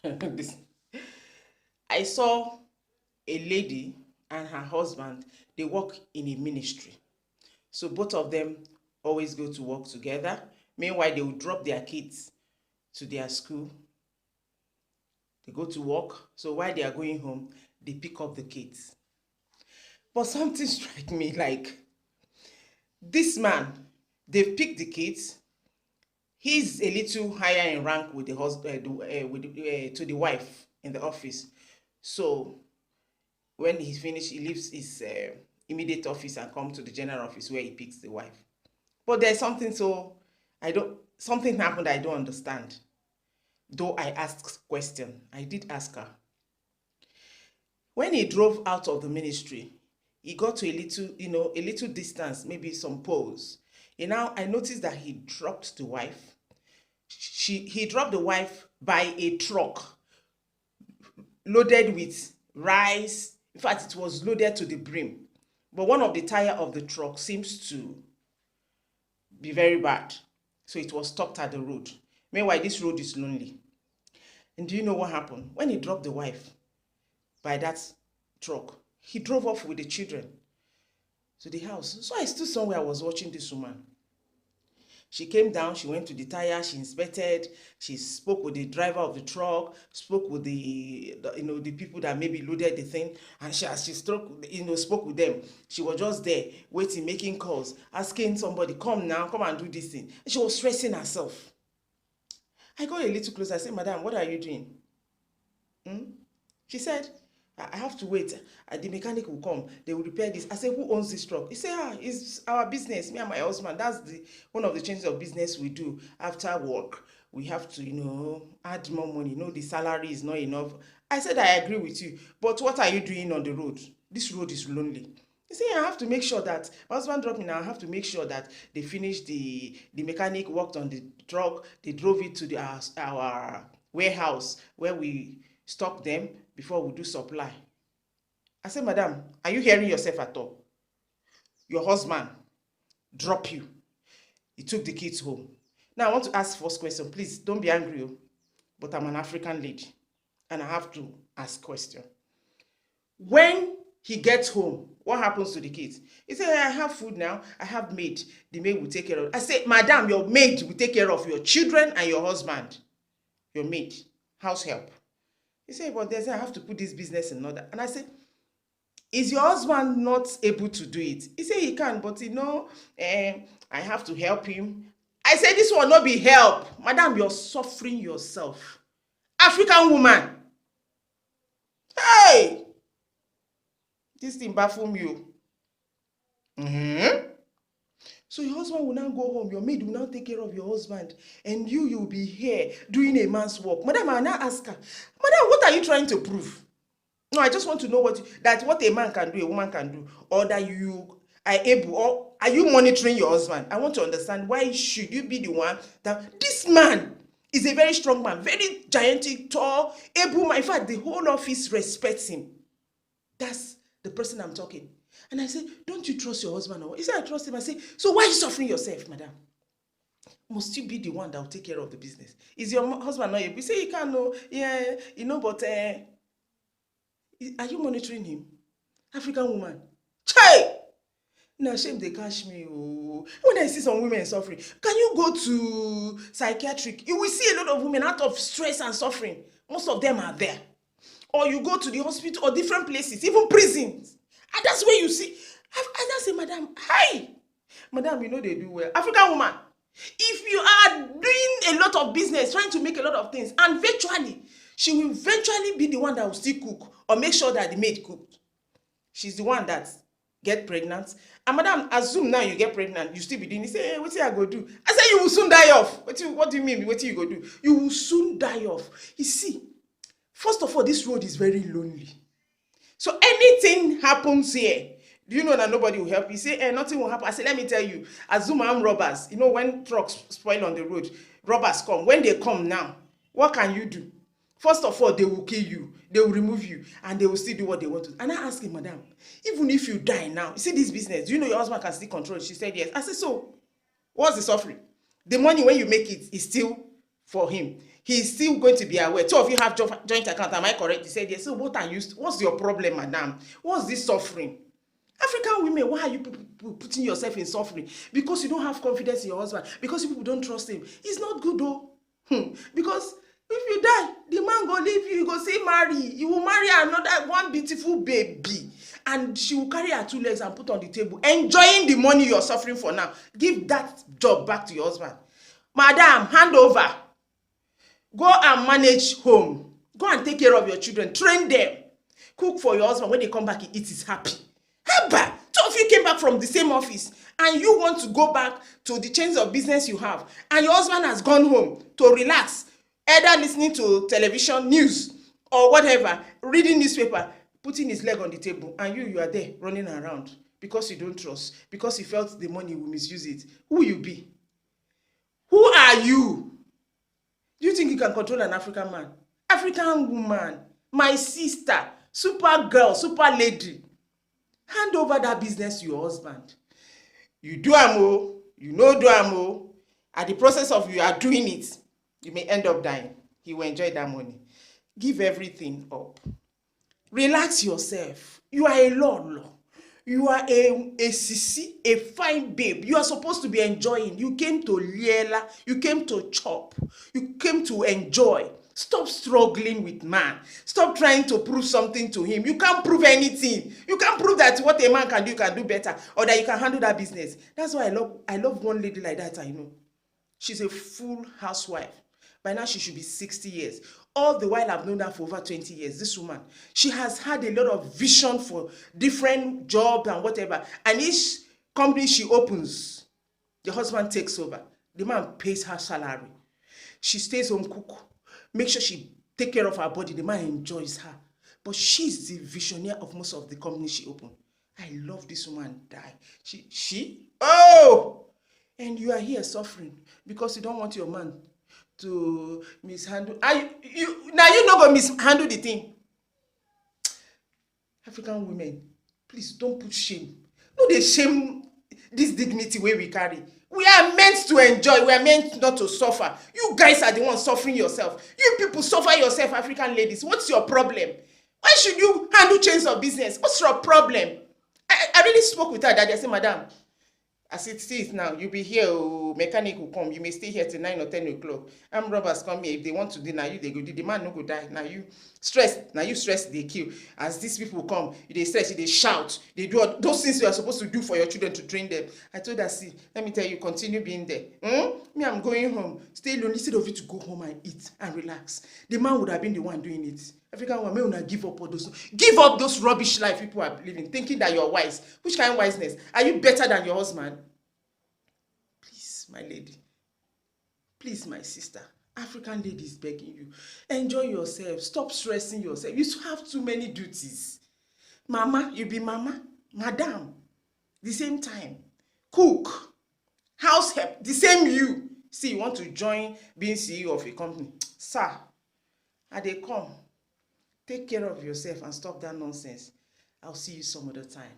This- I saw a lady and her husband, they work in a ministry. So both of them always go to work together. Meanwhile, they will drop their kids to their school. They go to work. So while they are going home, they pick up the kids. But something struck me like this man, they've picked the kids. He's a little higher in rank with the husband, to the wife in the office. So when he's finished, he leaves his immediate office and comes to the general office where he picks the wife. But there's something something happened I don't understand. Though I asked question, I did ask her. When he drove out of the ministry, he got to a little distance, maybe some poles. I noticed that he dropped the wife. He dropped the wife by a truck loaded with rice. In fact, it was loaded to the brim. But one of the tire of the truck seems to be very bad. So it was stopped at the road. Meanwhile, this road is lonely. And do you know what happened? When he dropped the wife by that truck, he drove off with the children to the house. So I stood somewhere, I was watching this woman. She came down, she went to the tire, she inspected, she spoke with the driver of the truck, spoke with the people that maybe loaded the thing, and as she spoke with them, she was just there, waiting, making calls, asking somebody, come now, come and do this thing. And she was stressing herself. I got a little closer, I said, Madam, what are you doing? She said, I have to wait. The mechanic will come. They will repair this. I said, who owns this truck? He said, it's our business, me and my husband. That's one of the changes of business we do after work. We have to, add more money. The salary is not enough. I said, I agree with you. But what are you doing on the road? This road is lonely. He said, I have to make sure that, my husband dropped me now, I have to make sure that they finished the mechanic worked on the truck. They drove it to our warehouse where we stock them before we do supply. I said, Madam, are you hearing yourself at all? Your husband drop you. He took the kids home. Now I want to ask first question. Please don't be angry, but I'm an African lady and I have to ask question. When he gets home, what happens to the kids? He said, I have food now. I have maid. The maid will take care of it. I said, Madam, your maid will take care of your children and your husband. Your maid, house help. He said, but I have to put this business in order. And I said, is your husband not able to do it? He said he can, but I have to help him. I said, this will not be help. Madam, you're suffering yourself. African woman. Hey! This thing baffles you. So your husband will now go home. Your maid will now take care of your husband. And you will be here doing a man's work. Madam, I now ask her, Madam, what are you trying to prove? No, I just want to know what a man can do, a woman can do, or that you are able, or are you monitoring your husband? I want to understand, why should you be the one that this man is a very strong man, very gigantic, tall, able man. In fact, the whole office respects him. That's the person I'm talking. And I said, don't you trust your husband? He said, I trust him. I said, so why are you suffering yourself, madam? Must you be the one that will take care of the business? Is your husband not able? You say you can't know, yeah, but are you monitoring him? African woman. Chai! Now shame they catch me. Oh. When I see some women suffering, can you go to psychiatric? You will see a lot of women out of stress and suffering. Most of them are there. Or you go to the hospital or different places, even prisons. And that's where you see. I just say, madam, hi. Madam, they do well. African woman, if you are doing a lot of business, trying to make a lot of things, and virtually, she will eventually be the one that will still cook or make sure that the maid cooked. She's the one that get pregnant. And madam, assume now you get pregnant, you still be doing. You say, hey, what I go do? I say, you will soon die off. What do you mean? What you go do? You will soon die off. You see, first of all, this road is very lonely. So anything happens here, do you know that nobody will help you? Say, nothing will happen. I say, let me tell you, assume I'm robbers. When trucks spoil on the road, robbers come. When they come now, what can you do? First of all, they will kill you. They will remove you. And they will still do what they want to. And I asked him, madam, even if you die now, you see this business, do you know your husband can still control it? She said, yes. I said, so, what's the suffering? The money when you make it is still for him. he's still going to be aware. Two of you have joint account, am I correct? He said yes. So what's your problem, madam? What's this suffering? African women, why are you people putting yourself in suffering? Because you don't have confidence in your husband, because you people don't trust him. It's not good though. Because if you die, the man go leave you, you go say marry. You will marry another one beautiful baby, and she will carry her 2 legs and put on the table, enjoying the money you're suffering for now. Give that job back to your husband. Madam, hand over. Go and manage home. Go and take care of your children. Train them. Cook for your husband. When they come back, he eats, he's happy. Haba! Two of you came back from the same office, and you want to go back to the chains of business you have, and your husband has gone home to relax, either listening to television, news, or whatever, reading newspaper, putting his leg on the table, and you are there running around because you don't trust, because you felt the money will misuse it. Who will you be? Who are you? Do you think you can control an African man? African woman, my sister, super girl, super lady. Hand over that business to your husband. You do amo, you know do amo. At the process of you are doing it, you may end up dying. He will enjoy that money. Give everything up. Relax yourself. You are a lolo. You are a sissy, a fine babe. You are supposed to be enjoying. You came to liela. You came to chop. You came to enjoy. Stop struggling with man. Stop trying to prove something to him. You can't prove anything. You can't prove that what a man can do, you can do better, or that you can handle that business. That's why I love one lady like that I know. She's a full housewife. By now she should be 60 years. All the while I've known her for over 20 years. This woman, she has had a lot of vision for different jobs and whatever. And each company she opens, the husband takes over. The man pays her salary. She stays home, cook. Make sure she take care of her body. The man enjoys her. But she's the visionary of most of the companies she opened. I love this woman. Die. Oh! And you are here suffering because you don't want your man to mishandle. Now you not going to mishandle the thing. African women, please don't put shame. No, they shame this dignity where we carry. We are meant to enjoy. We are meant not to suffer. You guys are the ones suffering yourself. You people suffer yourself, African ladies. What's your problem? Why should you handle chains of business? What's your problem? I really spoke with her that day. I said, madam, as it is now, you'll be here, mechanic will come. You may stay here till 9 or 10 o'clock. Armed robbers come here. If they want to do, now you, they go do. The man no go die. Now you stress, they kill. As these people come, they stress, they shout. They do all those things you are supposed to do for your children to train them. I told her, see, let me tell you, continue being there. Me, I'm going home. Stay alone. Instead of you to go home and eat and relax. The man would have been the one doing it. African woman, may not give up all those. Give up those rubbish life people are living, thinking that you're wise. Which kind of wiseness? Are you better than your husband? Please, my lady. Please, my sister. African lady is begging you. Enjoy yourself. Stop stressing yourself. You have too many duties. Mama, you be mama. Madam, the same time. Cook. House help, the same you. See, you want to join being CEO of a company. Sir, and they come. Take care of yourself and stop that nonsense. I'll see you some other time.